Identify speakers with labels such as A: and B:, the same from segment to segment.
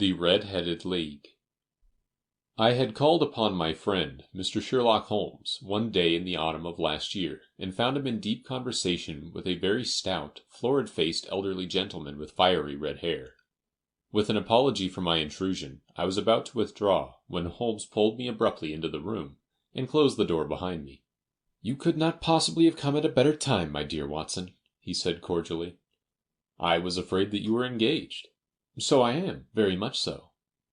A: The Red-Headed League. I had called upon my friend, Mr. Sherlock Holmes, one day in the autumn of last year, and found him in deep conversation with a very stout, florid-faced elderly gentleman with fiery red hair. With an apology for my intrusion, I was about to withdraw, when Holmes pulled me abruptly into the room, and closed the door behind me. "You could not possibly have come at a better time, my dear Watson," he said cordially. "I was afraid that you were engaged." "So I am, very much so."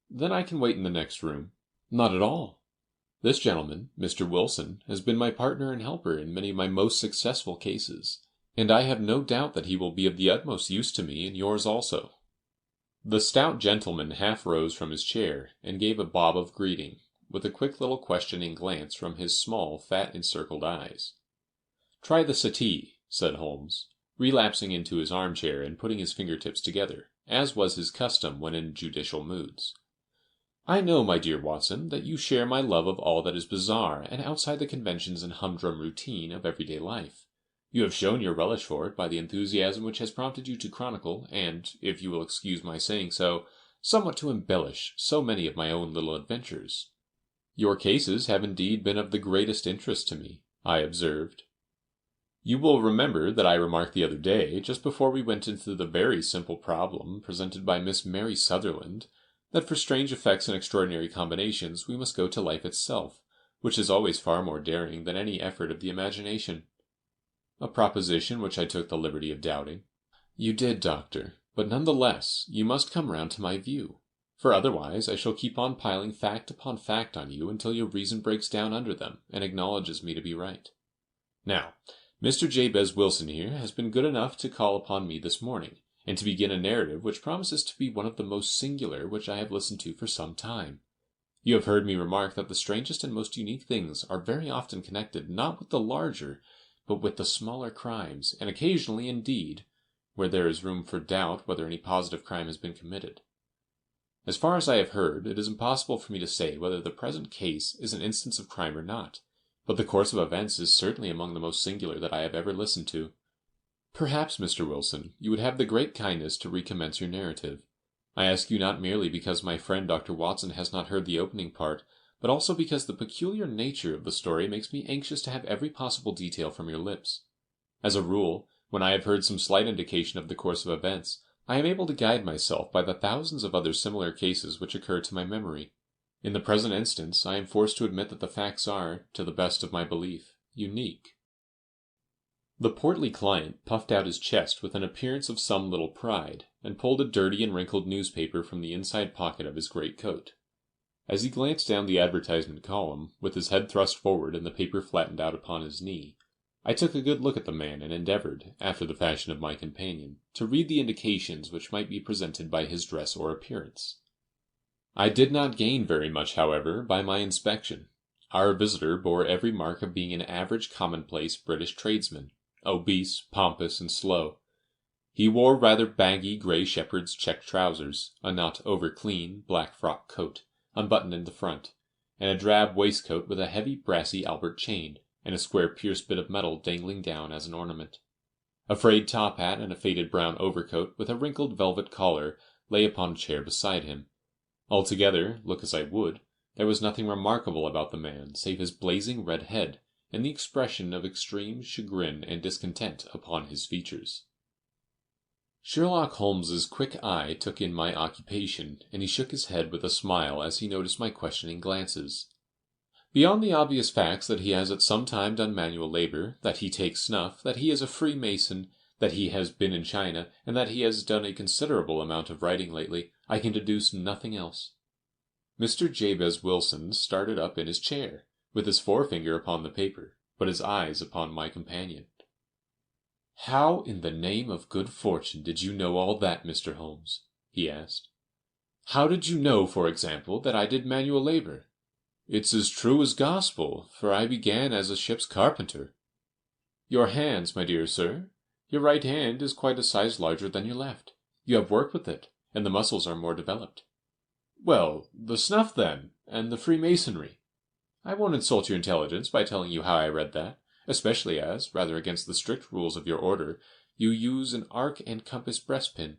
A: "Then I can wait in the next room." "Not at all. This gentleman, Mr. Wilson, has been my partner and helper in many of my most successful cases, and I have no doubt that he will be of the utmost use to me in yours also." The stout gentleman half rose from his chair, and gave a bob of greeting, with a quick little questioning glance from his small, fat encircled eyes. "Try the settee," said Holmes, relapsing into his armchair and putting his fingertips together, as was his custom when in judicial moods. "I know, my dear Watson, that you share my love of all that is bizarre and outside the conventions and humdrum routine of everyday life. You have shown your relish for it by the enthusiasm which has prompted you to chronicle, and, if you will excuse my saying so, somewhat to embellish so many of my own little adventures." "Your cases have indeed been of the greatest interest to me," I observed. "You will remember that I remarked the other day, just before we went into the very simple problem presented by Miss Mary Sutherland, that for strange effects and extraordinary combinations we must go to life itself, which is always far more daring than any effort of the imagination." "A proposition which I took the liberty of doubting." "You did, doctor, but none the less you must come round to my view, for otherwise I shall keep on piling fact upon fact on you until your reason breaks down under them and acknowledges me to be right. Now, Mr. Jabez Wilson here has been good enough to call upon me this morning, and to begin a narrative which promises to be one of the most singular which I have listened to for some time. You have heard me remark that the strangest and most unique things are very often connected not with the larger, but with the smaller crimes, and occasionally, indeed, where there is room for doubt whether any positive crime has been committed. As far as I have heard, it is impossible for me to say whether the present case is an instance of crime or not, but the course of events is certainly among the most singular that I have ever listened to. Perhaps, Mr. Wilson, you would have the great kindness to recommence your narrative. I ask you not merely because my friend Dr. Watson has not heard the opening part, but also because the peculiar nature of the story makes me anxious to have every possible detail from your lips. As a rule, when I have heard some slight indication of the course of events, I am able to guide myself by the thousands of other similar cases which occur to my memory. In the present instance, I am forced to admit that the facts are, to the best of my belief, unique." The portly client puffed out his chest with an appearance of some little pride, and pulled a dirty and wrinkled newspaper from the inside pocket of his great coat. As he glanced down the advertisement column, with his head thrust forward and the paper flattened out upon his knee, I took a good look at the man and endeavored, after the fashion of my companion, to read the indications which might be presented by his dress or appearance. I did not gain very much, however, by my inspection. Our visitor bore every mark of being an average commonplace British tradesman, obese, pompous, and slow. He wore rather baggy grey shepherd's check trousers, a not over-clean black frock coat, unbuttoned in the front, and a drab waistcoat with a heavy brassy Albert chain, and a square pierced bit of metal dangling down as an ornament. A frayed top hat and a faded brown overcoat with a wrinkled velvet collar lay upon a chair beside him. Altogether, look as I would, there was nothing remarkable about the man save his blazing red head, and the expression of extreme chagrin and discontent upon his features. Sherlock Holmes's quick eye took in my occupation, and he shook his head with a smile as he noticed my questioning glances. Beyond the obvious facts that he has at some time done manual labor, that he takes snuff, that he is a Freemason, that he has been in China, and that he has done a considerable amount of writing lately, I can deduce nothing else. Mr. Jabez Wilson started up in his chair, with his forefinger upon the paper, but his eyes upon my companion. "How in the name of good fortune did you know all that, Mr. Holmes?" he asked. "How did you know, for example, that I did manual labor?" "It's as true as gospel, for I began as a ship's carpenter." "Your hands, my dear sir? Your right hand is quite a size larger than your left. You have worked with it, and the muscles are more developed." "Well, the snuff, then, and the Freemasonry. I won't insult your intelligence by telling you how I read that, especially as, rather against the strict rules of your order, you use an arc and compass breastpin."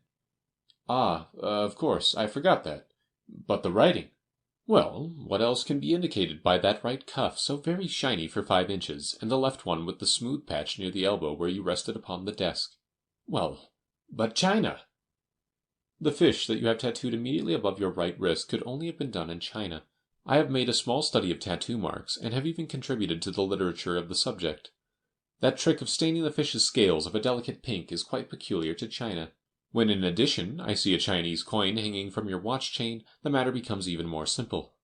A: "Ah, of course, I forgot that. But the writing. Well, what else can be indicated by that right cuff, so very shiny for 5 inches, and the left one with the smooth patch near the elbow where you rested upon the desk? Well, but China! The fish that you have tattooed immediately above your right wrist could only have been done in China. I have made a small study of tattoo marks, and have even contributed to the literature of the subject. That trick of staining the fish's scales of a delicate pink is quite peculiar to China. When in addition I see a Chinese coin hanging from your watch chain, the matter becomes even more simple.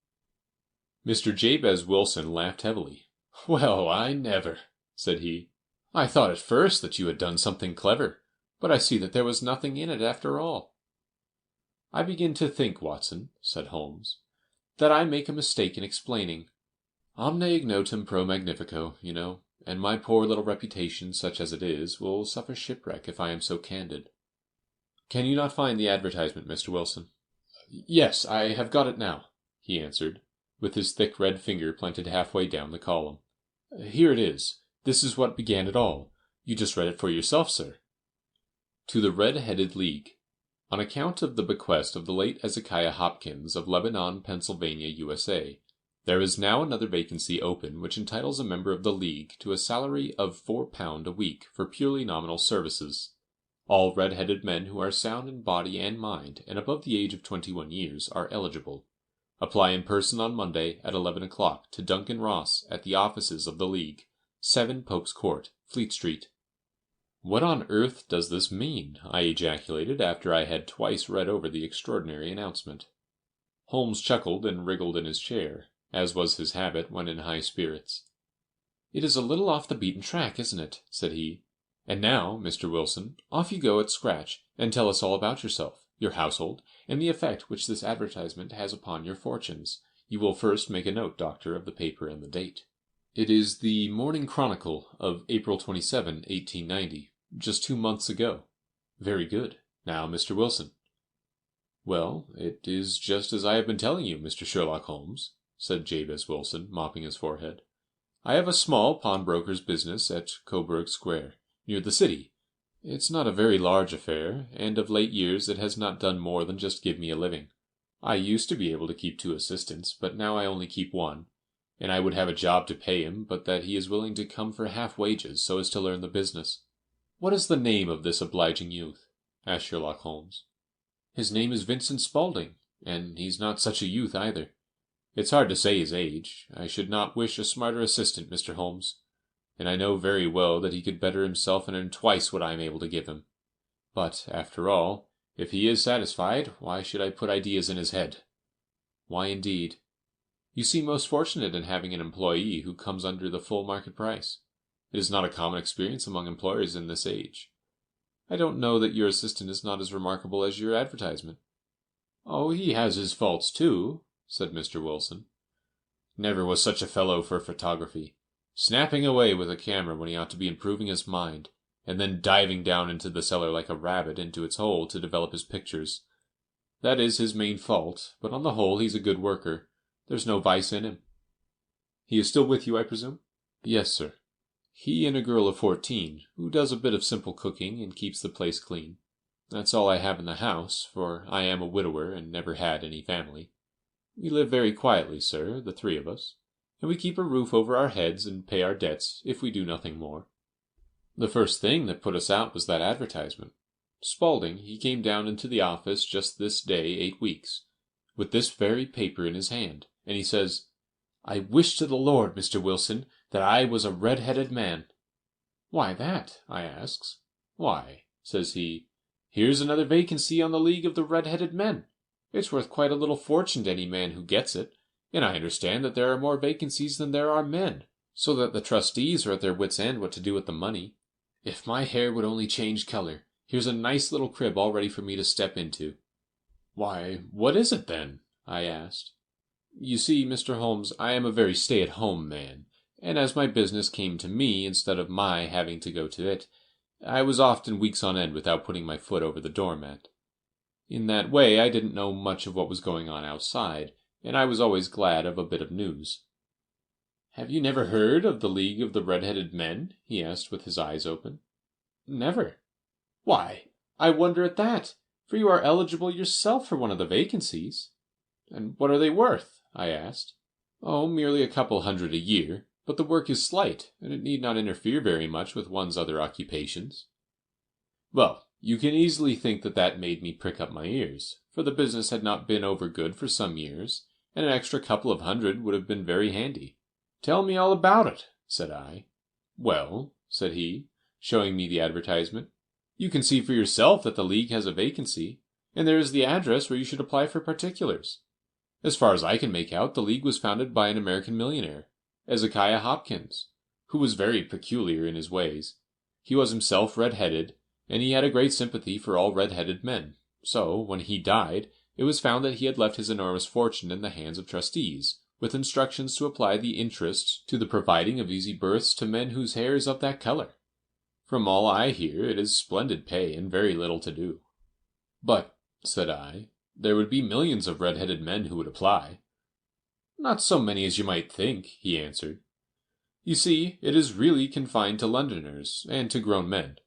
A: Mr. Jabez Wilson laughed heavily. "Well, I never," said he. "I thought at first that you had done something clever, but I see that there was nothing in it after all." "I begin to think, Watson," said Holmes, "that I make a mistake in explaining. Omne ignotum pro magnifico, you know, and my poor little reputation, such as it is, will suffer shipwreck if I am so candid." "Can you not find the advertisement, Mr. Wilson?" "Yes, I have got it now," he answered, with his thick red finger planted halfway down the column. "Here it is. This is what began it all. You just read it for yourself, sir. To the Red-Headed League. On account of the bequest of the late Ezekiah Hopkins of Lebanon, Pennsylvania, USA, there is now another vacancy open which entitles a member of the League to a salary of £4 a week for purely nominal services. All red-headed men who are sound in body and mind, and above the age of 21 years, are eligible. Apply in person on Monday at 11 o'clock to Duncan Ross at the offices of the League, 7 Pope's Court, Fleet Street. What on earth does this mean? I ejaculated after I had twice read over the extraordinary announcement. Holmes chuckled and wriggled in his chair, as was his habit when in high spirits. "It is a little off the beaten track, isn't it?" said he. "And now, Mr. Wilson, off you go at scratch, and tell us all about yourself, your household, and the effect which this advertisement has upon your fortunes. You will first make a note, Doctor, of the paper and the date." "It is the Morning Chronicle of April 27, 1890, just 2 months ago." "Very good. Now, Mr. Wilson." "Well, it is just as I have been telling you, Mr. Sherlock Holmes," said Jabez Wilson, mopping his forehead. "I have a small pawnbroker's business at Coburg Square, near the city. It's not a very large affair, and of late years it has not done more than just give me a living. I used to be able to keep 2 assistants, but now I only keep 1, and I would have a job to pay him, but that he is willing to come for half wages so as to learn the business." "What is the name of this obliging youth?" asked Sherlock Holmes. "His name is Vincent Spaulding, and he's not such a youth either. It's hard to say his age. I should not wish a smarter assistant, Mr. Holmes, and I know very well that he could better himself and earn twice what I am able to give him. But, after all, if he is satisfied, why should I put ideas in his head?" "Why, indeed? You seem most fortunate in having an employee who comes under the full market price. It is not a common experience among employers in this age. I don't know that your assistant is not as remarkable as your advertisement." "Oh, he has his faults, too," said Mr. Wilson. "Never was such a fellow for photography. Snapping away with a camera when he ought to be improving his mind, and then diving down into the cellar like a rabbit into its hole to develop his pictures. That is his main fault, but on the whole he's a good worker. There's no vice in him." "He is still with you, I presume?" "Yes, sir. He and a girl of 14, who does a bit of simple cooking and keeps the place clean. That's all I have in the house, for I am a widower and never had any family. We live very quietly, sir, the 3 of us, and we keep a roof over our heads and pay our debts, if we do nothing more. The first thing that put us out was that advertisement. Spaulding, he came down into the office just this day 8 weeks, with this very paper in his hand, and he says, 'I wish to the Lord, Mr. Wilson, that I was a red-headed man.' 'Why that?' I asks. 'Why,' says he, 'here's another vacancy on the League of the Red-Headed Men. It's worth quite a little fortune to any man who gets it, and I understand that there are more vacancies than there are men, so that the trustees are at their wits' end what to do with the money. If my hair would only change color, here's a nice little crib all ready for me to step into.'" "Why, what is it, then?" I asked. "You see, Mr. Holmes, I am a very stay-at-home man, and as my business came to me instead of my having to go to it, I was often weeks on end without putting my foot over the doormat. In that way I didn't know much of what was going on outside, and I was always glad of a bit of news." "Have you never heard of the League of the Red-Headed Men?" he asked with his eyes open. "Never." "Why, I wonder at that, for you are eligible yourself for one of the vacancies." "And what are they worth?" I asked. "Oh, merely a couple hundred a year, but the work is slight, and it need not interfere very much with one's other occupations." Well, you can easily think that made me prick up my ears, for the business had not been over good for some years, and an extra couple of hundred would have been very handy. "Tell me all about it," said I. "Well," said he, showing me the advertisement, "you can see for yourself that the League has a vacancy, and there is the address where you should apply for particulars. As far as I can make out, the League was founded by an American millionaire, Ezekiah Hopkins, who was very peculiar in his ways. He was himself red-headed, and he had a great sympathy for all red-headed men. So, when he died, it was found that he had left his enormous fortune in the hands of trustees, with instructions to apply the interest to the providing of easy berths to men whose hair is of that color. From all I hear, it is splendid pay and very little to do." "But," said I, "there would be millions of red-headed men who would apply." "Not so many as you might think," he answered. "You see, it is really confined to Londoners, and to grown men.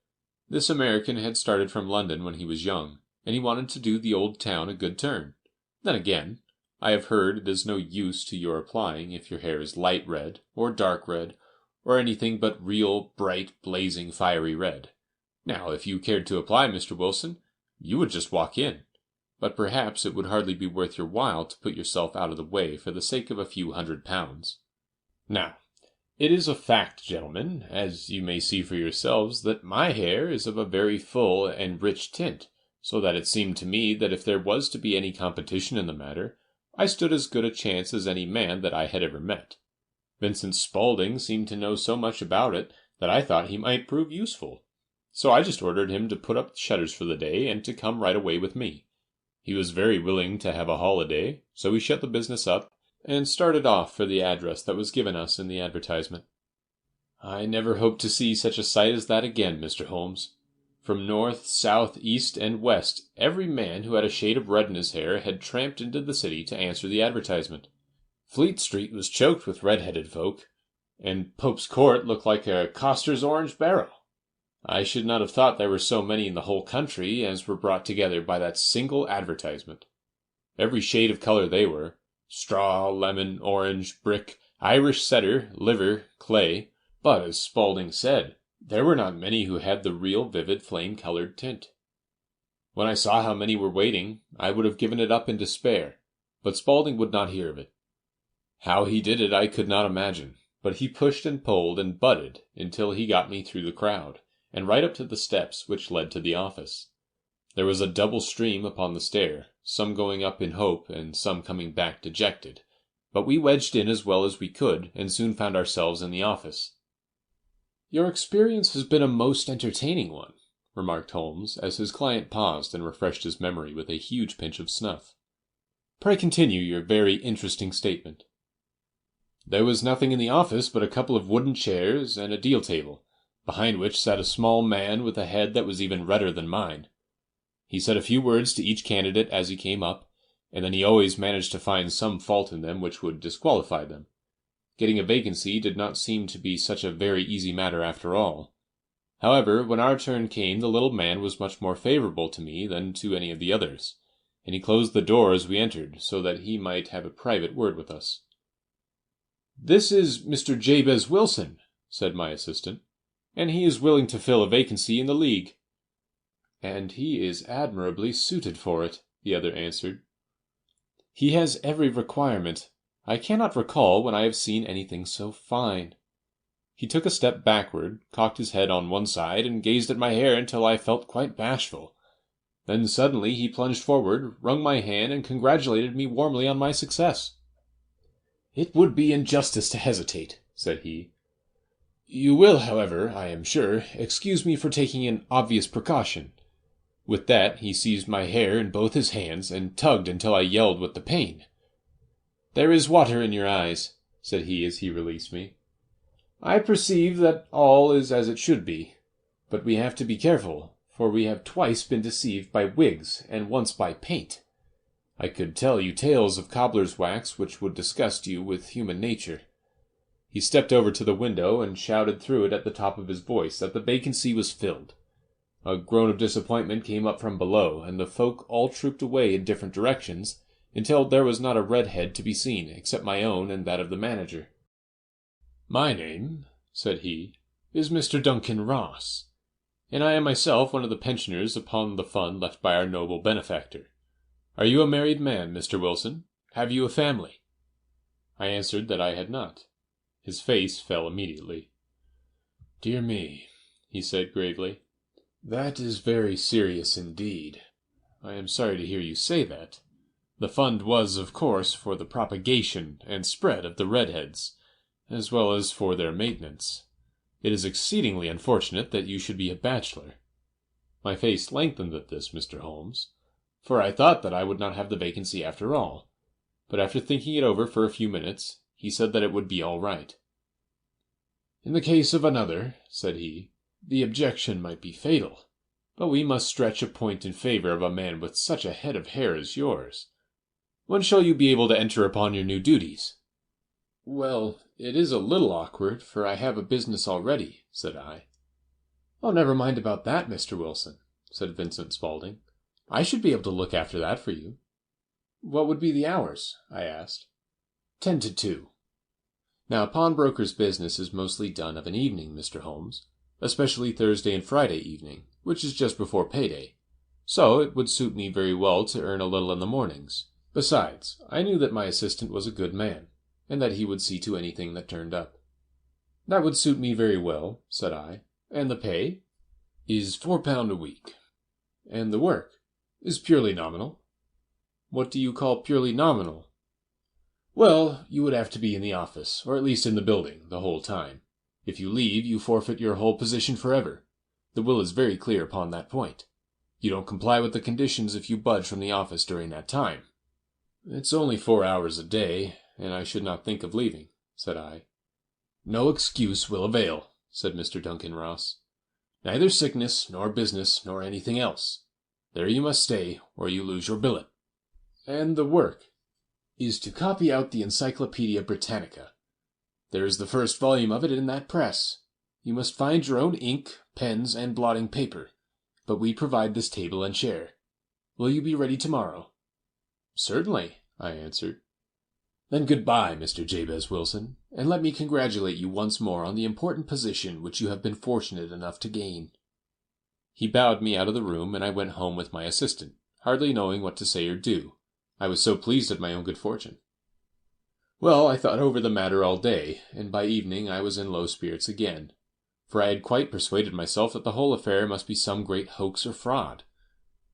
A: This American had started from London when he was young, and he wanted to do the old town a good turn. Then again, I have heard it is no use to your applying if your hair is light red, or dark red, or anything but real, bright, blazing, fiery red. Now, if you cared to apply, Mr. Wilson, you would just walk in. But perhaps it would hardly be worth your while to put yourself out of the way for the sake of a few £100. Now, it is a fact, gentlemen, as you may see for yourselves, that my hair is of a very full and rich tint, so that it seemed to me that if there was to be any competition in the matter, I stood as good a chance as any man that I had ever met. Vincent Spaulding seemed to know so much about it that I thought he might prove useful. So I just ordered him to put up the shutters for the day and to come right away with me. He was very willing to have a holiday, so we shut the business up and started off for the address that was given us in the advertisement. I never hope to see such a sight as that again, Mr. Holmes. From north, south, east, and west, every man who had a shade of red in his hair had tramped into the city to answer the advertisement. Fleet Street was choked with red-headed folk, and Pope's Court looked like a coster's orange barrel. I should not have thought there were so many in the whole country as were brought together by that single advertisement. Every shade of color they were: straw, lemon, orange, brick, Irish setter, liver, clay. But, as Spaulding said, there were not many who had the real vivid flame-colored tint. When I saw how many were waiting, I would have given it up in despair, but Spaulding would not hear of it. How he did it I could not imagine, but he pushed and pulled and butted until he got me through the crowd, and right up to the steps which led to the office. There was a double stream upon the stair, some going up in hope and some coming back dejected, but we wedged in as well as we could, and soon found ourselves in the office. "Your experience has been a most entertaining one," remarked Holmes, as his client paused and refreshed his memory with a huge pinch of snuff. "Pray continue your very interesting statement." "There was nothing in the office but a couple of wooden chairs and a deal table, behind which sat a small man with a head that was even redder than mine. He said a few words to each candidate as he came up, and then he always managed to find some fault in them which would disqualify them. Getting a vacancy did not seem to be such a very easy matter after all. However, when our turn came, the little man was much more favorable to me than to any of the others, and he closed the door as we entered, so that he might have a private word with us. "This is Mr. Jabez Wilson," said my assistant, "and he is willing to fill a vacancy in the League." "And he is admirably suited for it," the other answered. "He has every requirement. I cannot recall when I have seen anything so fine." He took a step backward, cocked his head on one side, and gazed at my hair until I felt quite bashful. Then suddenly he plunged forward, wrung my hand, and congratulated me warmly on my success. "It would be injustice to hesitate," said he. "You will, however, I am sure, excuse me for taking an obvious precaution." With that he seized my hair in both his hands, and tugged until I yelled with the pain. "There is water in your eyes," said he as he released me. "I perceive that all is as it should be, but we have to be careful, for we have twice been deceived by wigs, and once by paint. I could tell you tales of cobbler's wax which would disgust you with human nature." He stepped over to the window and shouted through it at the top of his voice that the vacancy was filled. A groan of disappointment came up from below, and the folk all trooped away in different directions, until there was not a red-head to be seen, except my own and that of the manager. "My name," said he, "is Mr. Duncan Ross, and I am myself one of the pensioners upon the fund left by our noble benefactor. Are you a married man, Mr. Wilson? Have you a family?" I answered that I had not. His face fell immediately. "Dear me," he said gravely, "that is very serious indeed. I am sorry to hear you say that. The fund was, of course, for the propagation and spread of the redheads, as well as for their maintenance. It is exceedingly unfortunate that you should be a bachelor." My face lengthened at this, Mr. Holmes, for I thought that I would not have the vacancy after all. But after thinking it over for a few minutes, he said that it would be all right. "In the case of another," said he, "the objection might be fatal. But we must stretch a point in favor of a man with such a head of hair as yours. When shall you be able to enter upon your new duties?" "Well, it is a little awkward, for I have a business already," said I. "Oh, never mind about that, Mr. Wilson," said Vincent Spaulding. "I should be able to look after that for you." "What would be the hours?" I asked. 10 to 2. Now, a pawnbroker's business is mostly done of an evening, Mr. Holmes, especially Thursday and Friday evening, which is just before payday. So it would suit me very well to earn a little in the mornings. Besides, I knew that my assistant was a good man, and that he would see to anything that turned up. "That would suit me very well," said I. "And the pay?" "Is £4 a week." "And the work?" "Is purely nominal." "What do you call purely nominal?" "Well, you would have to be in the office, or at least in the building, the whole time. If you leave, you forfeit your whole position forever. The will is very clear upon that point. You don't comply with the conditions if you budge from the office during that time." "It's only 4 hours a day, and I should not think of leaving," said I. "No excuse will avail," said Mr. Duncan Ross. "Neither sickness, nor business, nor anything else. There you must stay, or you lose your billet." "And the work?" "Is to copy out the Encyclopedia Britannica. There is the first volume of it in that press. You must find your own ink, pens, and blotting paper, but we provide this table and chair. Will you be ready tomorrow?" "Certainly," I answered. "Then good-bye, Mr. Jabez Wilson, and let me congratulate you once more on the important position which you have been fortunate enough to gain." He bowed me out of the room, and I went home with my assistant, hardly knowing what to say or do. I was so pleased at my own good fortune. Well, I thought over the matter all day, and by evening I was in low spirits again, for I had quite persuaded myself that the whole affair must be some great hoax or fraud,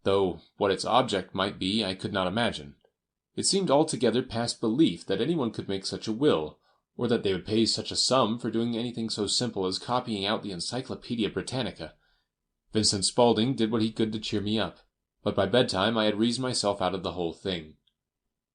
A: though what its object might be I could not imagine. It seemed altogether past belief that anyone could make such a will, or that they would pay such a sum for doing anything so simple as copying out the Encyclopedia Britannica. Vincent Spaulding did what he could to cheer me up, but by bedtime I had reasoned myself out of the whole thing.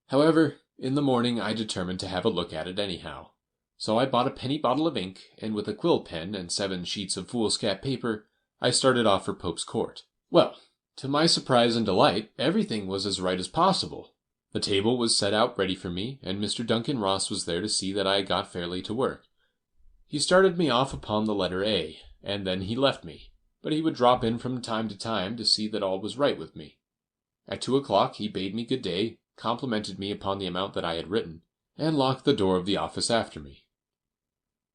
A: However, in the morning I determined to have a look at it anyhow. So I bought a penny bottle of ink, and with a quill pen and 7 sheets of foolscap paper, I started off for Pope's Court. Well, to my surprise and delight, everything was as right as possible. The table was set out ready for me, and Mr. Duncan Ross was there to see that I got fairly to work. He started me off upon the letter A, and then he left me, but he would drop in from time to time to see that all was right with me. At 2 o'clock he bade me good day, complimented me upon the amount that I had written, and locked the door of the office after me.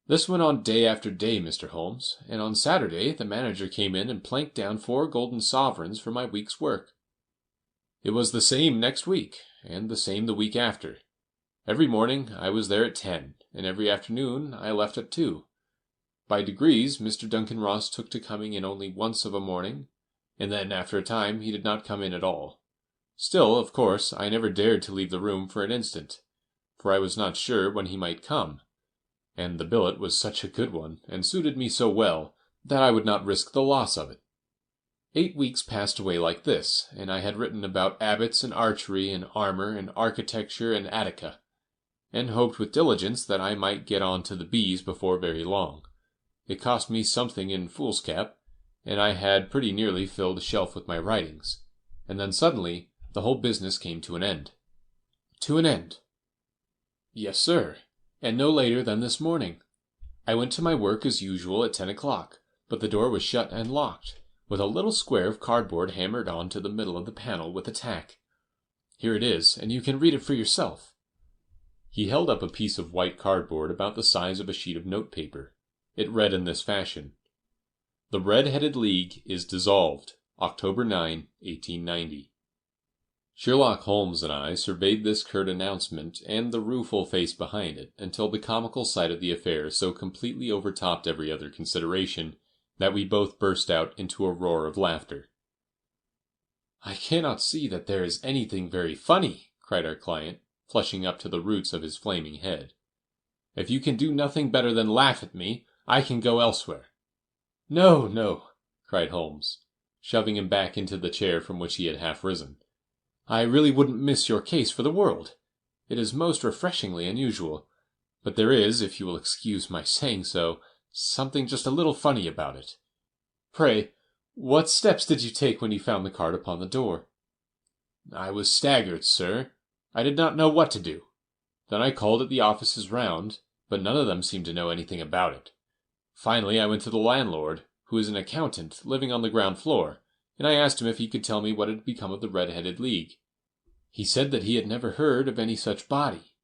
A: This went on day after day, Mr. Holmes, and on Saturday the manager came in and planked down 4 golden sovereigns for my week's work. It was the same next week, and the same the week after. Every morning I was there at 10, and every afternoon I left at 2. By degrees Mr. Duncan Ross took to coming in only once of a morning, and then after a time he did not come in at all. Still, of course, I never dared to leave the room for an instant, for I was not sure when he might come, and the billet was such a good one, and suited me so well, that I would not risk the loss of it. 8 weeks passed away like this, and I had written about abbots and archery and armor and architecture and Attica, and hoped with diligence that I might get on to the bees before very long. It cost me something in foolscap, and I had pretty nearly filled a shelf with my writings, and then suddenly the whole business came to an end. To an end? Yes, sir, and no later than this morning. I went to my work as usual at 10 o'clock, but the door was shut and locked, with a little square of cardboard hammered on to the middle of the panel with a tack. Here it is, and you can read it for yourself." He held up a piece of white cardboard about the size of a sheet of notepaper. It read in this fashion: "The Red-Headed League is dissolved, October 9, 1890. Sherlock Holmes and I surveyed this curt announcement and the rueful face behind it until the comical side of the affair so completely overtopped every other consideration that we both burst out into a roar of laughter. "I cannot see that there is anything very funny," cried our client, flushing up to the roots of his flaming head. "If you can do nothing better than laugh at me, I can go elsewhere." "No, no," cried Holmes, shoving him back into the chair from which he had half risen. "I really wouldn't miss your case for the world. It is most refreshingly unusual. But there is, if you will excuse my saying so, something just a little funny about it. Pray, what steps did you take when you found the card upon the door?" "I was staggered, sir. I did not know what to do. Then I called at the offices round, but none of them seemed to know anything about it. Finally I went to the landlord, who is an accountant living on the ground floor, and I asked him if he could tell me what had become of the Red-Headed League. He said that he had never heard of any such body.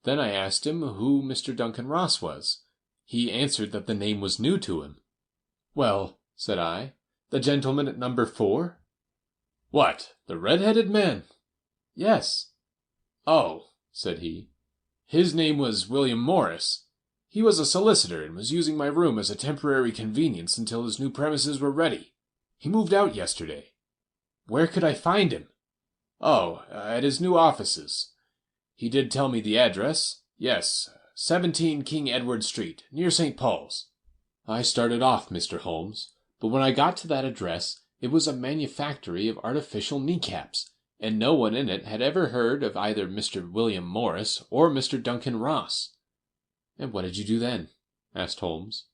A: Then I asked him who Mr. Duncan Ross was. He answered that the name was new to him. "Well," said I, "the gentleman at number 4? "What, the red-headed man?" "Yes." "Oh," said he, "his name was William Morris. He was a solicitor and was using my room as a temporary convenience until his new premises were ready. He moved out yesterday." "Where could I find him?" "Oh, at his new offices. He did tell me the address. Yes, 17 King Edward Street, near St. Paul's." I started off, Mr. Holmes, but when I got to that address it was a manufactory of artificial kneecaps, and no one in it had ever heard of either Mr. William Morris or Mr. Duncan Ross. "And what did you do then?" asked Holmes.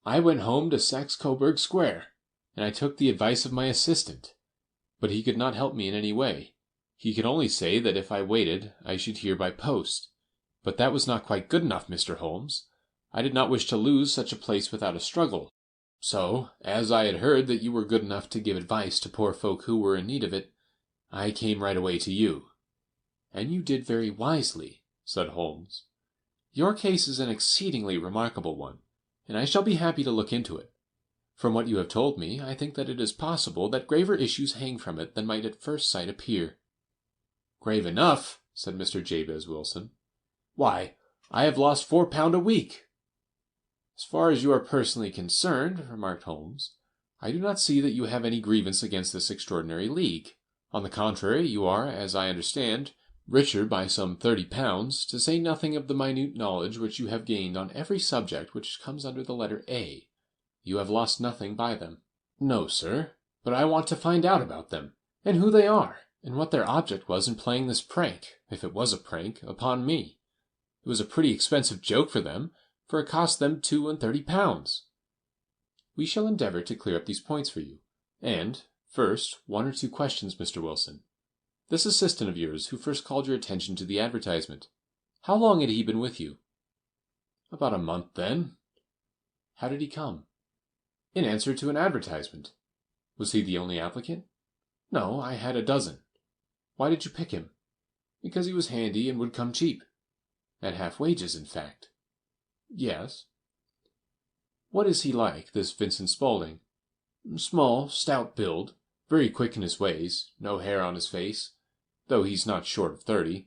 A: "I went home to Saxe Coburg Square, and I took the advice of my assistant. But he could not help me in any way. He could only say that if I waited I should hear by post. But that was not quite good enough, Mr. Holmes. I did not wish to lose such a place without a struggle. So, as I had heard that you were good enough to give advice to poor folk who were in need of it, I came right away to you." "And you did very wisely," said Holmes. "Your case is an exceedingly remarkable one, and I shall be happy to look into it. From what you have told me, I think that it is possible that graver issues hang from it than might at first sight appear." "Grave enough," said Mr. Jabez Wilson. "Why, I have lost £4 a week." "As far as you are personally concerned," remarked Holmes, "I do not see that you have any grievance against this extraordinary league. On the contrary, you are, as I understand, richer by some £30, to say nothing of the minute knowledge which you have gained on every subject which comes under the letter A. You have lost nothing by them." "No, sir, but I want to find out about them, and who they are, and what their object was in playing this prank, if it was a prank, upon me. It was a pretty expensive joke for them, for it cost them £32. "We shall endeavor to clear up these points for you. And, first, 1 or 2 questions, Mr. Wilson. This assistant of yours who first called your attention to the advertisement, how long had he been with you?" "About a month then." "How did he come?" "In answer to an advertisement." "Was he the only applicant?" "No, I had a dozen." "Why did you pick him?" "Because he was handy and would come cheap." "At half wages, in fact." "Yes." "What is he like, this Vincent Spaulding?" "Small, stout build, very quick in his ways, no hair on his face, though he's not short of 30.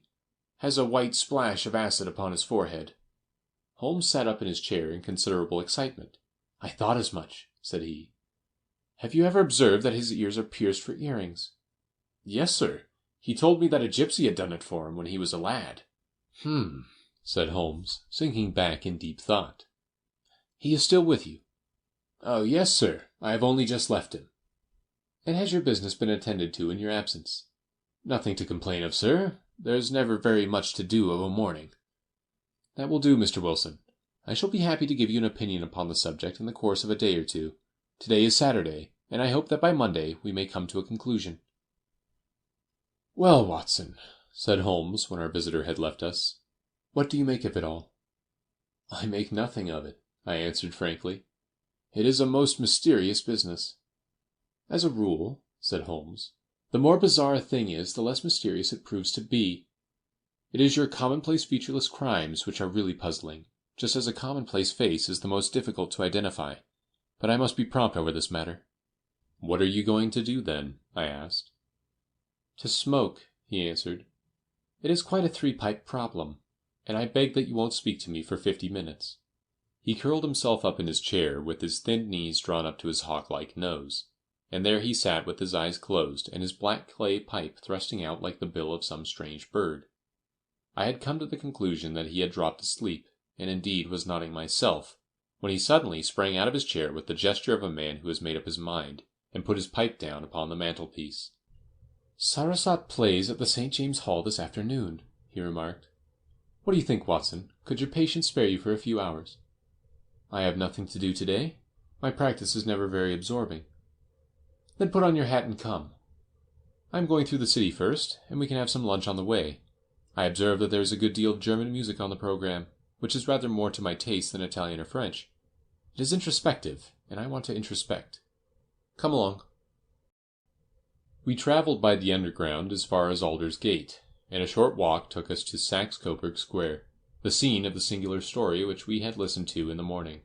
A: Has a white splash of acid upon his forehead." Holmes sat up in his chair in considerable excitement. "I thought as much," said he. "Have you ever observed that his ears are pierced for earrings?" "Yes, sir. He told me that a gypsy had done it for him when he was a lad." Said Holmes, sinking back in deep thought. "He is still with you?" "Oh, yes, sir. I have only just left him." "And has your business been attended to in your absence?" "Nothing to complain of, sir. There's never very much to do of a morning." "That will do, Mr. Wilson. I shall be happy to give you an opinion upon the subject in the course of a day or two. Today is Saturday, and I hope that by Monday we may come to a conclusion." "Well, Watson," said Holmes when our visitor had left us, "what do you make of it all?" "I make nothing of it," I answered frankly. "It is a most mysterious business." "As a rule," said Holmes, The more bizarre a thing is, the less mysterious it proves to be. It is your commonplace featureless crimes which are really puzzling, just as a commonplace face is the most difficult to identify. But I must be prompt over this matter." "What are you going to do, then?" I asked. "To smoke," he answered. "It is quite a three-pipe problem, and I beg that you won't speak to me for 50 minutes." He curled himself up in his chair, with his thin knees drawn up to his hawk-like nose, and there he sat with his eyes closed, and his black clay pipe thrusting out like the bill of some strange bird. I had come to the conclusion that he had dropped asleep, and indeed was nodding myself, when he suddenly sprang out of his chair with the gesture of a man who has made up his mind, and put his pipe down upon the mantelpiece. "Sarasate plays at the St. James Hall this afternoon," he remarked. "What do you think, Watson? Could your patient spare you for a few hours?" "I have nothing to do today. My practice is never very absorbing." "Then put on your hat and come. I am going through the city first, and we can have some lunch on the way. I observe that there is a good deal of German music on the programme, which is rather more to my taste than Italian or French. It is introspective, and I want to introspect. Come along." We travelled by the Underground as far as Aldersgate, and a short walk took us to Saxe Coburg Square, the scene of the singular story which we had listened to in the morning.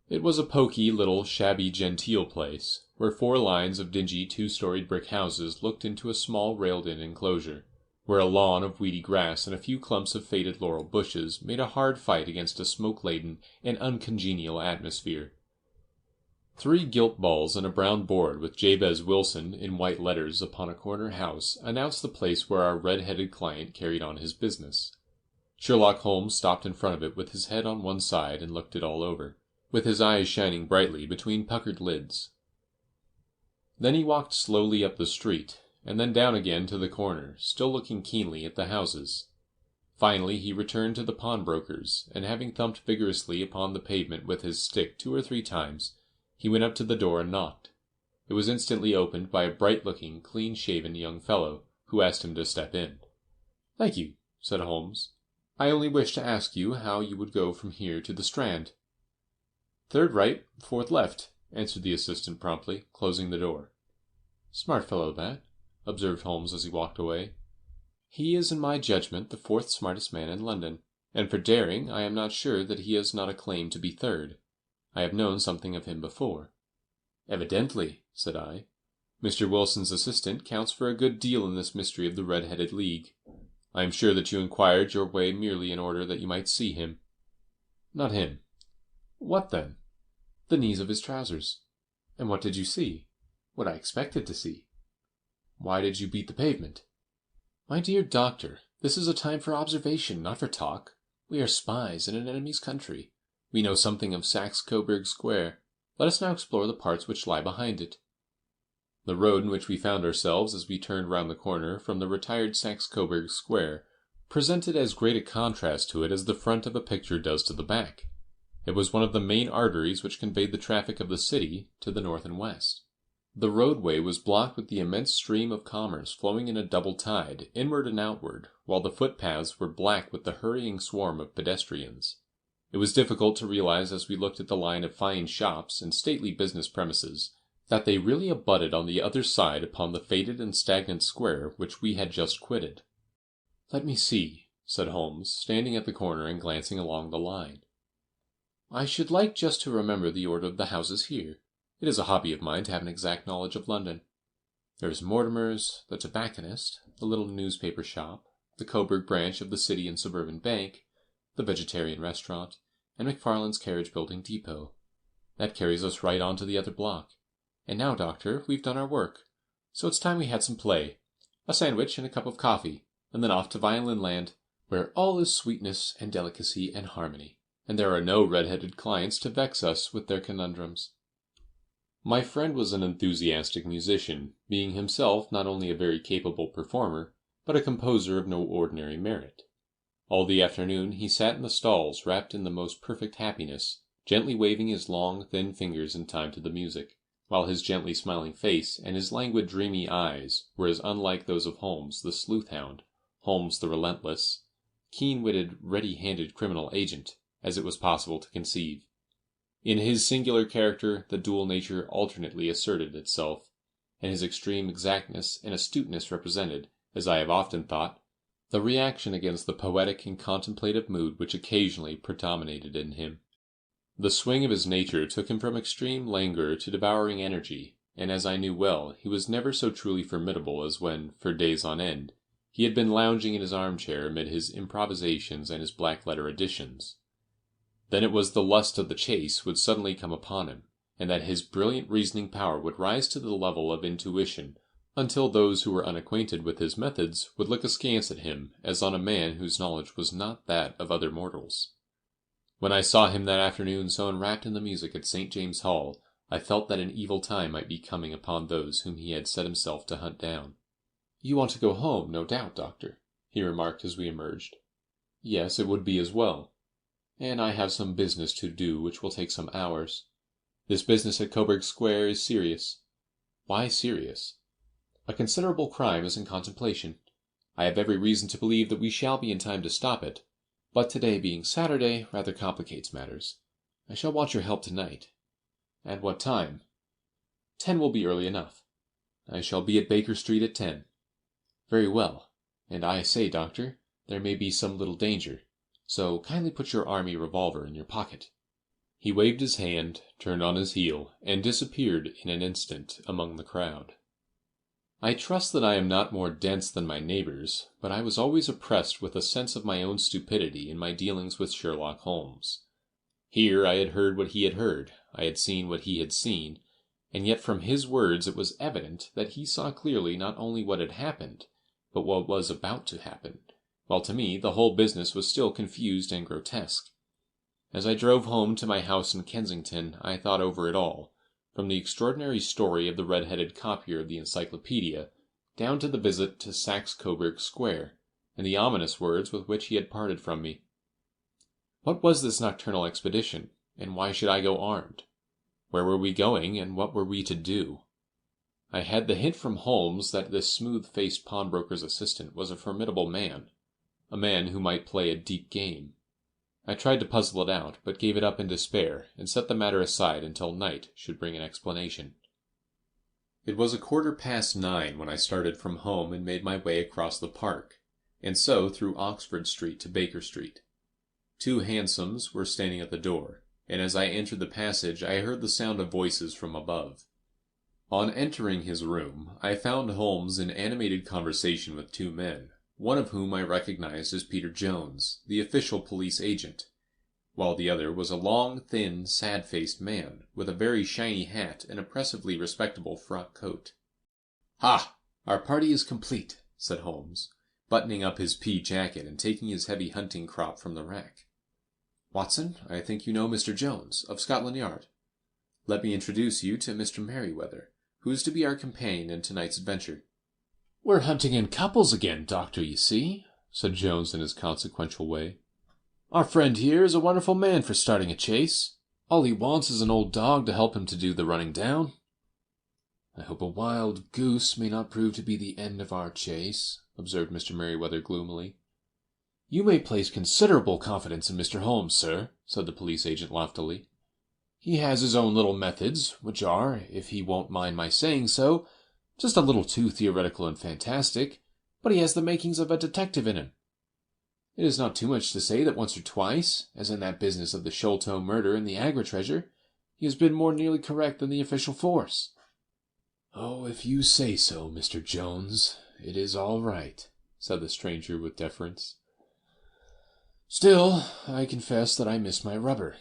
A: It was a poky little shabby genteel place, where 4 lines of dingy 2-storied brick houses looked into a small railed-in enclosure, where a lawn of weedy grass and a few clumps of faded laurel bushes made a hard fight against a smoke-laden and uncongenial atmosphere. 3 gilt balls and a brown board with Jabez Wilson in white letters upon a corner house announced the place where our red-headed client carried on his business. Sherlock Holmes stopped in front of it with his head on one side and looked it all over, with his eyes shining brightly between puckered lids. Then he walked slowly up the street, and then down again to the corner, still looking keenly at the houses. Finally he returned to the pawnbroker's, and having thumped vigorously upon the pavement with his stick 2 or 3 times, he went up to the door and knocked. It was instantly opened by a bright-looking, clean-shaven young fellow, who asked him to step in. "Thank you," said Holmes. "I only wished to ask you how you would go from here to the Strand." "3rd right, 4th left," answered the assistant promptly, closing the door. "Smart fellow that," observed Holmes as he walked away. "He is in my judgment the 4th smartest man in London, and for daring I am not sure that he has not a claim to be 3rd. I have known something of him before." "Evidently," said I. "Mr. Wilson's assistant counts for a good deal in this mystery of the Red-headed League. I am sure that you inquired your way merely in order that you might see him." "Not him." "What then?" "The knees of his trousers." "And what did you see?" "What I expected to see." "Why did you beat the pavement?" "My dear doctor, this is a time for observation, not for talk. We are spies in an enemy's country. We know something of Saxe Coburg Square. Let us now explore the parts which lie behind it." The road in which we found ourselves as we turned round the corner from the retired Saxe Coburg Square presented as great a contrast to it as the front of a picture does to the back. It was one of the main arteries which conveyed the traffic of the city to the north and west. The roadway was blocked with the immense stream of commerce flowing in a double tide, inward and outward, while the footpaths were black with the hurrying swarm of pedestrians. It was difficult to realize as we looked at the line of fine shops and stately business premises that they really abutted on the other side upon the faded and stagnant square which we had just quitted. "Let me see," said Holmes, standing at the corner and glancing along the line. "I should like just to remember the order of the houses here. It is a hobby of mine to have an exact knowledge of London. There is Mortimer's, the tobacconist, the little newspaper shop, the Coburg branch of the City and Suburban Bank, the vegetarian restaurant, and McFarland's carriage building depot. That carries us right on to the other block. And now, doctor, we've done our work. So it's time we had some play. A sandwich and a cup of coffee, and then off to Violin Land, where all is sweetness and delicacy and harmony, and there are no red-headed clients to vex us with their conundrums." My friend was an enthusiastic musician, being himself not only a very capable performer, but a composer of no ordinary merit. All the afternoon he sat in the stalls wrapped in the most perfect happiness, gently waving his long, thin fingers in time to the music, while his gently smiling face and his languid, dreamy eyes were as unlike those of Holmes the sleuth-hound, Holmes the relentless, keen-witted, ready-handed criminal agent, as it was possible to conceive. In his singular character the dual nature alternately asserted itself. and his extreme exactness and astuteness represented, as I have often thought, the reaction against the poetic and contemplative mood which occasionally predominated in him. The swing of his nature took him from extreme languor to devouring energy, and as I knew well, he was never so truly formidable as when, for days on end, he had been lounging in his armchair amid his improvisations and his black-letter editions. Then it was the lust of the chase would suddenly come upon him, and that his brilliant reasoning power would rise to the level of intuition, until those who were unacquainted with his methods would look askance at him as on a man whose knowledge was not that of other mortals. When I saw him that afternoon so enwrapped in the music at St. James's Hall, I felt that an evil time might be coming upon those whom he had set himself to hunt down. "You want to go home, no doubt, Doctor," he remarked as we emerged. "Yes, it would be as well. And I have some business to do which will take some hours. This business at Coburg Square is serious." "Why serious?" "A considerable crime is in contemplation. I have every reason to believe that we shall be in time to stop it, but today being Saturday rather complicates matters. I shall want your help tonight." "At what time?" "10 will be early enough." "I shall be at Baker Street at 10. "Very well. And I say, Doctor, there may be some little danger, so kindly put your army revolver in your pocket." He waved his hand, turned on his heel, and disappeared in an instant among the crowd. I trust that I am not more dense than my neighbors, but I was always oppressed with a sense of my own stupidity in my dealings with Sherlock Holmes. Here I had heard what he had heard, I had seen what he had seen, and yet from his words it was evident that he saw clearly not only what had happened, but what was about to happen, while to me the whole business was still confused and grotesque. As I drove home to my house in Kensington, I thought over it all, from the extraordinary story of the red-headed copier of the encyclopedia, down to the visit to Saxe-Coburg Square, and the ominous words with which he had parted from me. What was this nocturnal expedition, and why should I go armed? Where were we going, and what were we to do? I had the hint from Holmes that this smooth-faced pawnbroker's assistant was a formidable man, a man who might play a deep game. I tried to puzzle it out, but gave it up in despair, and set the matter aside until night should bring an explanation. It was 9:15 when I started from home and made my way across the park, and so through Oxford Street to Baker Street. 2 hansoms were standing at the door, and as I entered the passage I heard the sound of voices from above. On entering his room, I found Holmes in animated conversation with 2 men, one of whom I recognized as Peter Jones, the official police agent, while the other was a long, thin, sad-faced man, with a very shiny hat and oppressively respectable frock coat. "Ha! Our party is complete," said Holmes, buttoning up his pea jacket and taking his heavy hunting crop from the rack. "Watson, I think you know Mr. Jones, of Scotland Yard. Let me introduce you to Mr. Merryweather, who is to be our companion in tonight's adventure." "We're hunting in couples again, Doctor, you see," said Jones in his consequential way. "Our friend here is a wonderful man for starting a chase. All he wants is an old dog to help him to do the running down." "I hope a wild goose may not prove to be the end of our chase," observed Mr. Merryweather gloomily. "You may place considerable confidence in Mr. Holmes, sir," said the police agent loftily. "He has his own little methods, which are, if he won't mind my saying so, just a little too theoretical and fantastic, but he has the makings of a detective in him. It is not too much to say that once or twice, as in that business of the Sholto murder and the Agra treasure, he has been more nearly correct than the official force." "Oh, if you say so, Mr. Jones, it is all right," said the stranger with deference. "Still, I confess that I miss my rubber.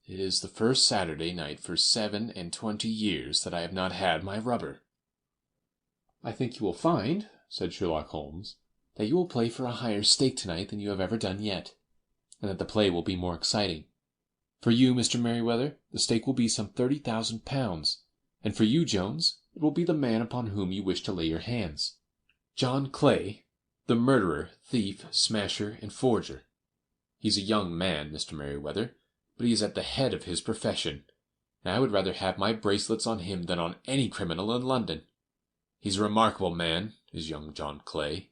A: It is the first Saturday night for 27 years that I have not had my rubber." "I think you will find," said Sherlock Holmes, "that you will play for a higher stake tonight than you have ever done yet, and that the play will be more exciting. For you, Mr. Merryweather, the stake will be some £30,000, and for you, Jones, it will be the man upon whom you wish to lay your hands. John Clay, the murderer, thief, smasher, and forger. He's a young man, Mr. Merryweather, but he is at the head of his profession, and I would rather have my bracelets on him than on any criminal in London. He's a remarkable man, is young John Clay.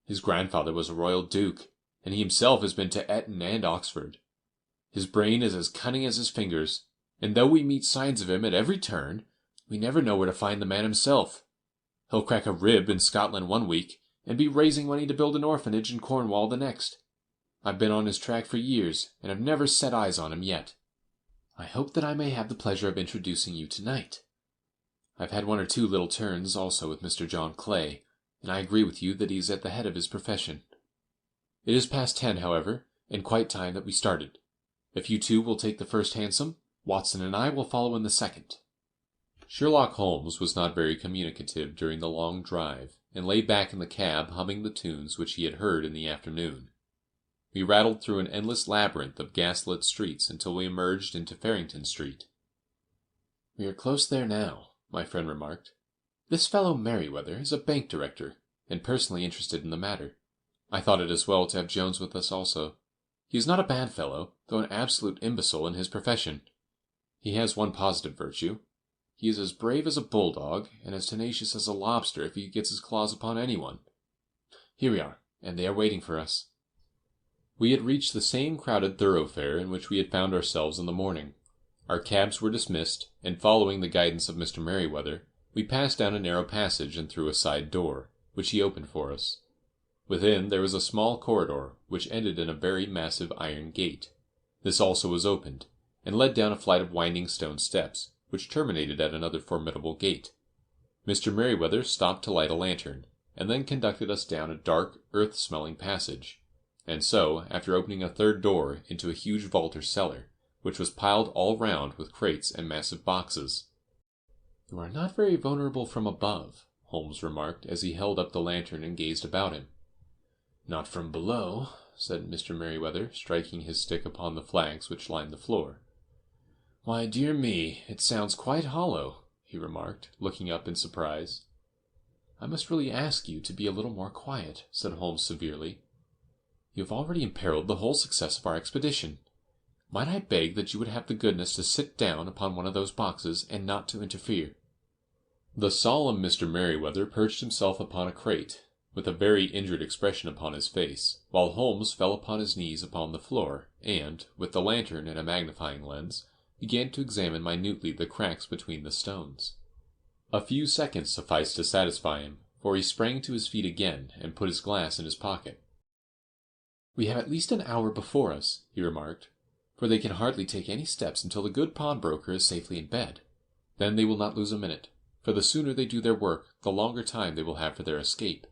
A: His grandfather was a royal duke, and he himself has been to Eton and Oxford. His brain is as cunning as his fingers, and though we meet signs of him at every turn, we never know where to find the man himself. He'll crack a rib in Scotland one week, and be raising money to build an orphanage in Cornwall the next. I've been on his track for years, and have never set eyes on him yet. I hope that I may have the pleasure of introducing you tonight. I've had one or two little turns also with Mr. John Clay, and I agree with you that he's at the head of his profession. It is past 10, however, and quite time that we started. If you two will take the first hansom, Watson and I will follow in the second." Sherlock Holmes was not very communicative during the long drive, and lay back in the cab humming the tunes which he had heard in the afternoon. We rattled through an endless labyrinth of gas-lit streets until we emerged into Farrington Street. "We are close there now," my friend remarked. "This fellow Merryweather is a bank director, and personally interested in the matter. I thought it as well to have Jones with us also. He is not a bad fellow, though an absolute imbecile in his profession. He has one positive virtue. He is as brave as a bulldog, and as tenacious as a lobster if he gets his claws upon anyone. Here we are, and they are waiting for us." We had reached the same crowded thoroughfare in which we had found ourselves in the morning. Our cabs were dismissed, and following the guidance of Mr. Merryweather, we passed down a narrow passage and through a side door, which he opened for us. Within there was a small corridor, which ended in a very massive iron gate. This also was opened, and led down a flight of winding stone steps, which terminated at another formidable gate. Mr. Merryweather stopped to light a lantern, and then conducted us down a dark, earth-smelling passage, and so, after opening a third door, into a huge vault or cellar, which was piled all round with crates and massive boxes. "You are not very vulnerable from above," Holmes remarked, as he held up the lantern and gazed about him. "Not from below," said Mr. Merryweather, striking his stick upon the flags which lined the floor. "Why, dear me, it sounds quite hollow," he remarked, looking up in surprise. "I must really ask you to be a little more quiet," said Holmes severely. "You have already imperiled the whole success of our expedition. Might I beg that you would have the goodness to sit down upon one of those boxes, and not to interfere?" The solemn Mr. Merryweather perched himself upon a crate, with a very injured expression upon his face, while Holmes fell upon his knees upon the floor, and, with the lantern and a magnifying lens, began to examine minutely the cracks between the stones. A few seconds sufficed to satisfy him, for he sprang to his feet again, and put his glass in his pocket. "We have at least an hour before us," he remarked, "for they can hardly take any steps until the good pawnbroker is safely in bed. Then they will not lose a minute, for the sooner they do their work, the longer time they will have for their escape.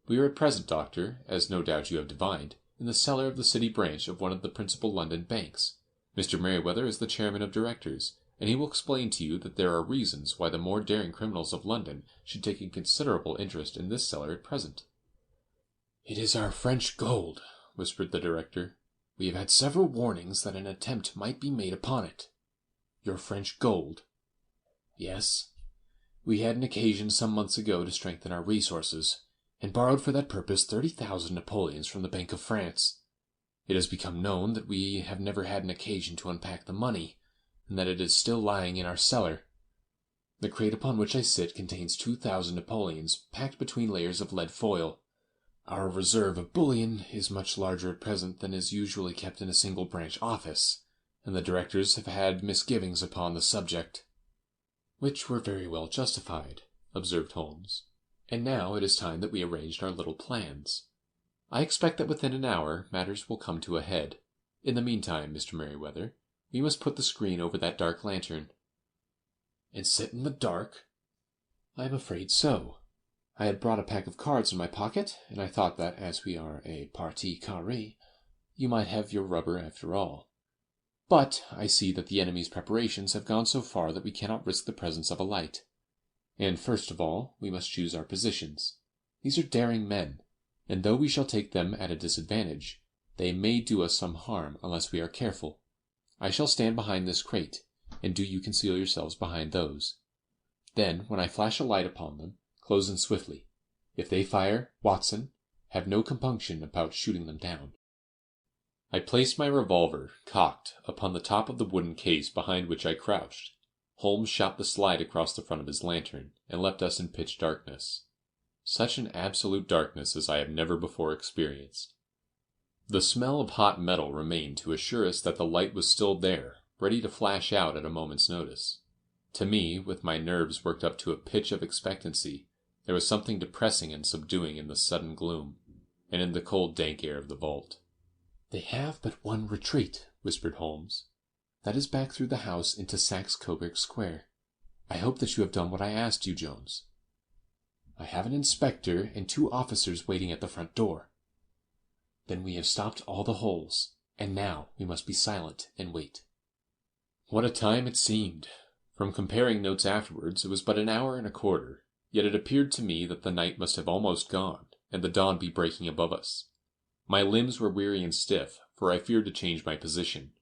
A: We are at present, Doctor, as no doubt you have divined, in the cellar of the city branch of one of the principal London banks. Mr. Merryweather is the chairman of directors, and he will explain to you that there are reasons why the more daring criminals of London should take a considerable interest in this cellar at present." "It is our French gold," whispered the director. "We have had several warnings that an attempt might be made upon it." "Your French gold?" "Yes. We had an occasion some months ago to strengthen our resources, and borrowed for that purpose 30,000 Napoleons from the Bank of France. It has become known that we have never had an occasion to unpack the money, and that it is still lying in our cellar. The crate upon which I sit contains 2,000 Napoleons packed between layers of lead foil. Our reserve of bullion is much larger at present than is usually kept in a single branch office, and the directors have had misgivings upon the subject." "Which were very well justified," observed Holmes. "And now it is time that we arranged our little plans. I expect that within an hour matters will come to a head. In the meantime, Mr. Merryweather, we must put the screen over that dark lantern." "And sit in the dark?" "I am afraid so. I had brought a pack of cards in my pocket, and I thought that, as we are a partie carrée, you might have your rubber after all. But I see that the enemy's preparations have gone so far that we cannot risk the presence of a light. And first of all, we must choose our positions. These are daring men, and though we shall take them at a disadvantage, they may do us some harm unless we are careful. I shall stand behind this crate, and do you conceal yourselves behind those. Then, when I flash a light upon them, close in swiftly. If they fire, Watson, have no compunction about shooting them down." I placed my revolver, cocked, upon the top of the wooden case behind which I crouched. Holmes shot the slide across the front of his lantern, and left us in pitch darkness. Such an absolute darkness as I have never before experienced. The smell of hot metal remained to assure us that the light was still there, ready to flash out at a moment's notice. To me, with my nerves worked up to a pitch of expectancy, There was something depressing and subduing in the sudden gloom, and in the cold dank air of the vault. "They have but one retreat," whispered Holmes. "That is back through the house into Saxe Coburg Square. I hope that you have done what I asked you, Jones." "I have an inspector and 2 officers waiting at the front door." "Then we have stopped all the holes, and now we must be silent and wait." What a time it seemed! From comparing notes afterwards, it was but an hour and a quarter, yet it appeared to me that the night must have almost gone, and the dawn be breaking above us. My limbs were weary and stiff, for I feared to change my position,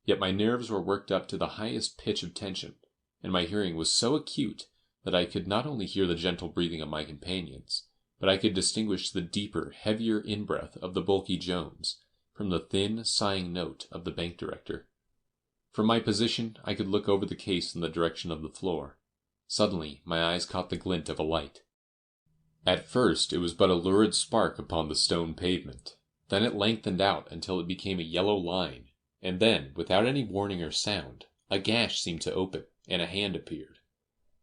A: yet my nerves were worked up to the highest pitch of tension, and my hearing was so acute that I could not only hear the gentle breathing of my companions, but I could distinguish the deeper, heavier in-breath of the bulky Jones from the thin, sighing note of the bank director. From my position I could look over the case in the direction of the floor. Suddenly my eyes caught the glint of a light. At first it was but a lurid spark upon the stone pavement. Then it lengthened out until it became a yellow line, and then, without any warning or sound, a gash seemed to open, and a hand appeared.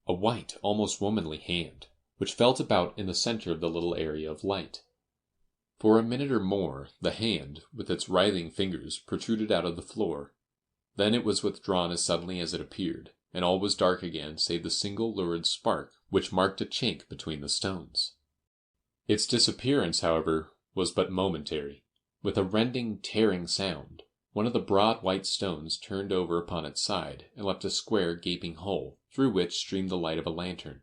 A: A white, almost womanly hand, which felt about in the center of the little area of light. For a minute or more the hand, with its writhing fingers, protruded out of the floor. Then it was withdrawn as suddenly as it appeared, and all was dark again save the single lurid spark which marked a chink between the stones. Its disappearance, however, was but momentary. With a rending, tearing sound, one of the broad white stones turned over upon its side and left a square, gaping hole, through which streamed the light of a lantern.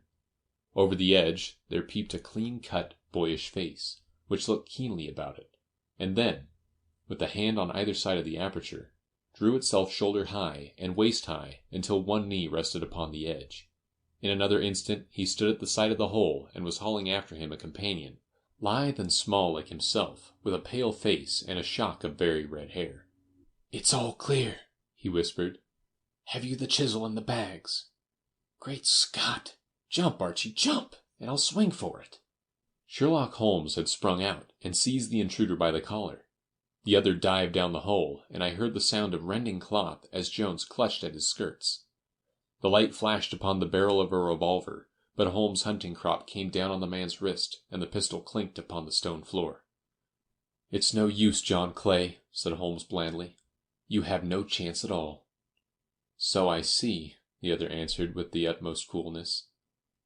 A: Over the edge there peeped a clean-cut, boyish face, which looked keenly about it, and then, with the hand on either side of the aperture, drew itself shoulder-high and waist-high until one knee rested upon the edge. In another instant he stood at the side of the hole and was hauling after him a companion, lithe and small like himself, with a pale face and a shock of very red hair. "It's all clear," he whispered. "Have you the chisel and the bags?" "Great Scott! Jump, Archie, jump, and I'll swing for it." Sherlock Holmes had sprung out and seized the intruder by the collar. The other dived down the hole, and I heard the sound of rending cloth as Jones clutched at his skirts. The light flashed upon the barrel of a revolver, but Holmes' hunting crop came down on the man's wrist, and the pistol clinked upon the stone floor. "It's no use, John Clay," said Holmes blandly. "You have no chance at all." "So I see," the other answered with the utmost coolness.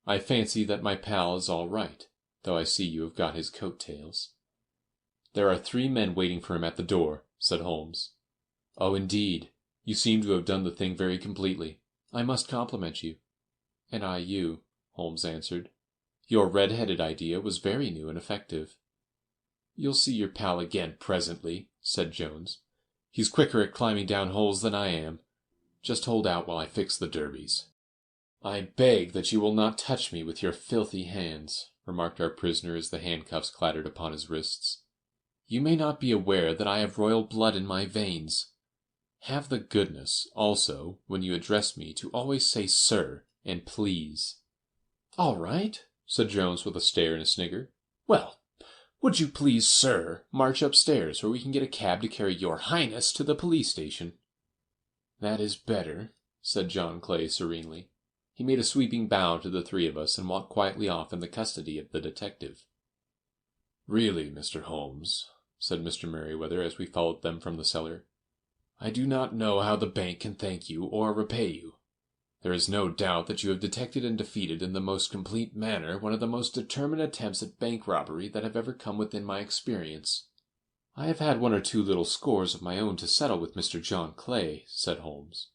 A: "I fancy that my pal is all right, though I see you have got his coat-tails." "There are 3 men waiting for him at the door," said Holmes. "Oh, indeed. You seem to have done the thing very completely. I must compliment you." "And I you," Holmes answered. "Your red-headed idea was very new and effective." "You'll see your pal again presently," said Jones. "He's quicker at climbing down holes than I am. Just hold out while I fix the derbies." "I beg that you will not touch me with your filthy hands," remarked our prisoner as the handcuffs clattered upon his wrists. "You may not be aware that I have royal blood in my veins. Have the goodness, also, when you address me, to always say 'sir' and 'please.'" "All right," said Jones with a stare and a snigger. "Well, would you please, sir, march upstairs where we can get a cab to carry your highness to the police station?" "That is better," said John Clay serenely. He made a sweeping bow to the 3 of us and walked quietly off in the custody of the detective. "Really, Mr. Holmes," said Mr. Merryweather as we followed them from the cellar, "I do not know how the bank can thank you or repay you. There is no doubt that you have detected and defeated in the most complete manner one of the most determined attempts at bank robbery that have ever come within my experience." "I have had 1 or 2 little scores of my own to settle with Mr. John Clay," said Holmes.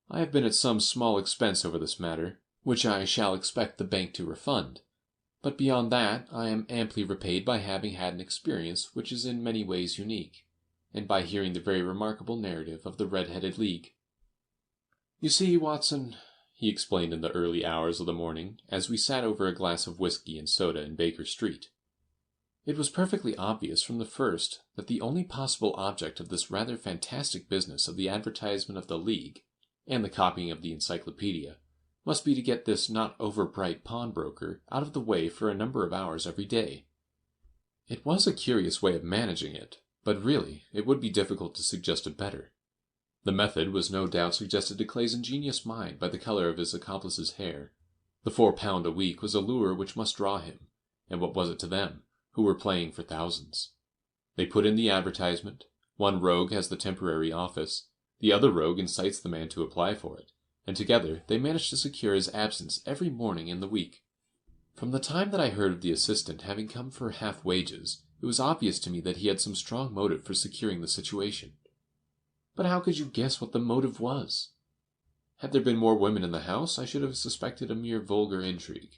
A: "I have been at some small expense over this matter, which I shall expect the bank to refund. But beyond that, I am amply repaid by having had an experience which is in many ways unique, and by hearing the very remarkable narrative of the Red-Headed League. You see, Watson," he explained in the early hours of the morning, as we sat over a glass of whiskey and soda in Baker Street, "it was perfectly obvious from the first that the only possible object of this rather fantastic business of the advertisement of the League, and the copying of the encyclopedia, must be to get this not over-bright pawnbroker out of the way for a number of hours every day. It was a curious way of managing it, but really it would be difficult to suggest a better. The method was no doubt suggested to Clay's ingenious mind by the color of his accomplice's hair, The £4 a week was a lure which must draw him, and what was it to them, who were playing for thousands? They put in the advertisement. One rogue has the temporary office, the other rogue incites the man to apply for it, and together they manage to secure his absence every morning in the week. From the time that I heard of the assistant having come for half wages, it was obvious to me that he had some strong motive for securing the situation. But how could you guess what the motive was? Had there been more women in the house, I should have suspected a mere vulgar intrigue.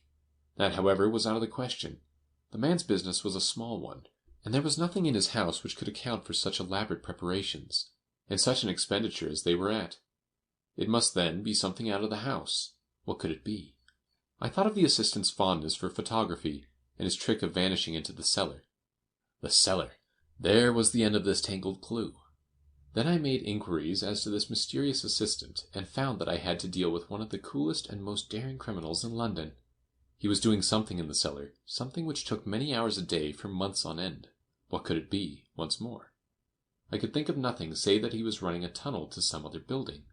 A: That, however, was out of the question. The man's business was a small one, and there was nothing in his house which could account for such elaborate preparations, and such an expenditure as they were at. It must, then, be something out of the house. What could it be? I thought of the assistant's fondness for photography, and his trick of vanishing into the cellar. The cellar! There was the end of this tangled clue. Then I made inquiries as to this mysterious assistant, and found that I had to deal with one of the coolest and most daring criminals in London. He was doing something in the cellar, something which took many hours a day for months on end. What could it be, once more? I could think of nothing save that he was running a tunnel to some other building.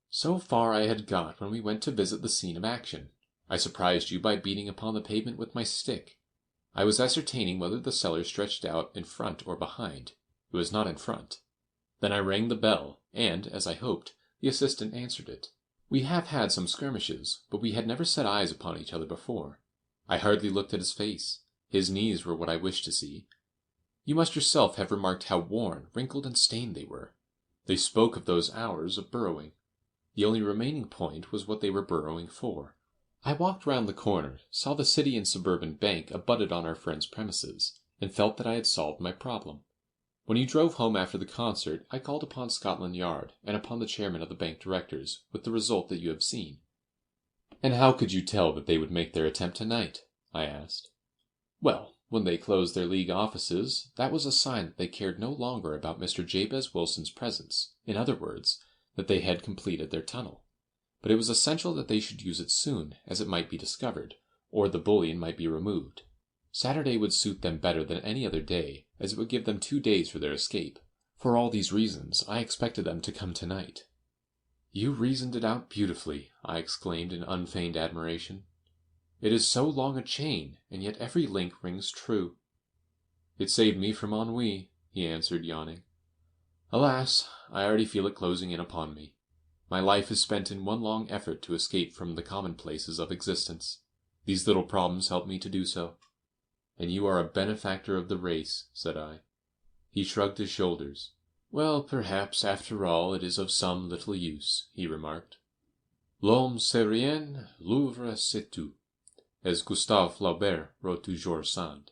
A: So far I had got when we went to visit the scene of action. I surprised you by beating upon the pavement with my stick. I was ascertaining whether the cellar stretched out in front or behind. It was not in front. Then I rang the bell, and, as I hoped, the assistant answered it. We have had some skirmishes, but we had never set eyes upon each other before. I hardly looked at his face. His knees were what I wished to see. You must yourself have remarked how worn, wrinkled, and stained they were. They spoke of those hours of burrowing. The only remaining point was what they were burrowing for. I walked round the corner, saw the City and Suburban Bank abutted on our friend's premises, and felt that I had solved my problem. When you drove home after the concert, I called upon Scotland Yard, and upon the chairman of the bank directors, with the result that you have seen. And how could you tell that they would make their attempt tonight? I asked. Well, when they closed their league offices, that was a sign that they cared no longer about Mr. Jabez Wilson's presence, in other words, that they had completed their tunnel. But it was essential that they should use it soon, as it might be discovered, or the bullion might be removed. Saturday would suit them better than any other day, as it would give them 2 days for their escape. For all these reasons, I expected them to come tonight. You reasoned it out beautifully, I exclaimed in unfeigned admiration. It is so long a chain, and yet every link rings true. It saved me from ennui, he answered, yawning. Alas, I already feel it closing in upon me. My life is spent in one long effort to escape from the commonplaces of existence. These little problems help me to do so. And you are a benefactor of the race, said I. He shrugged his shoulders. Well, perhaps, after all, it is of some little use, he remarked. L'homme c'est rien, l'œuvre c'est tout, as Gustave Flaubert wrote to George Sand.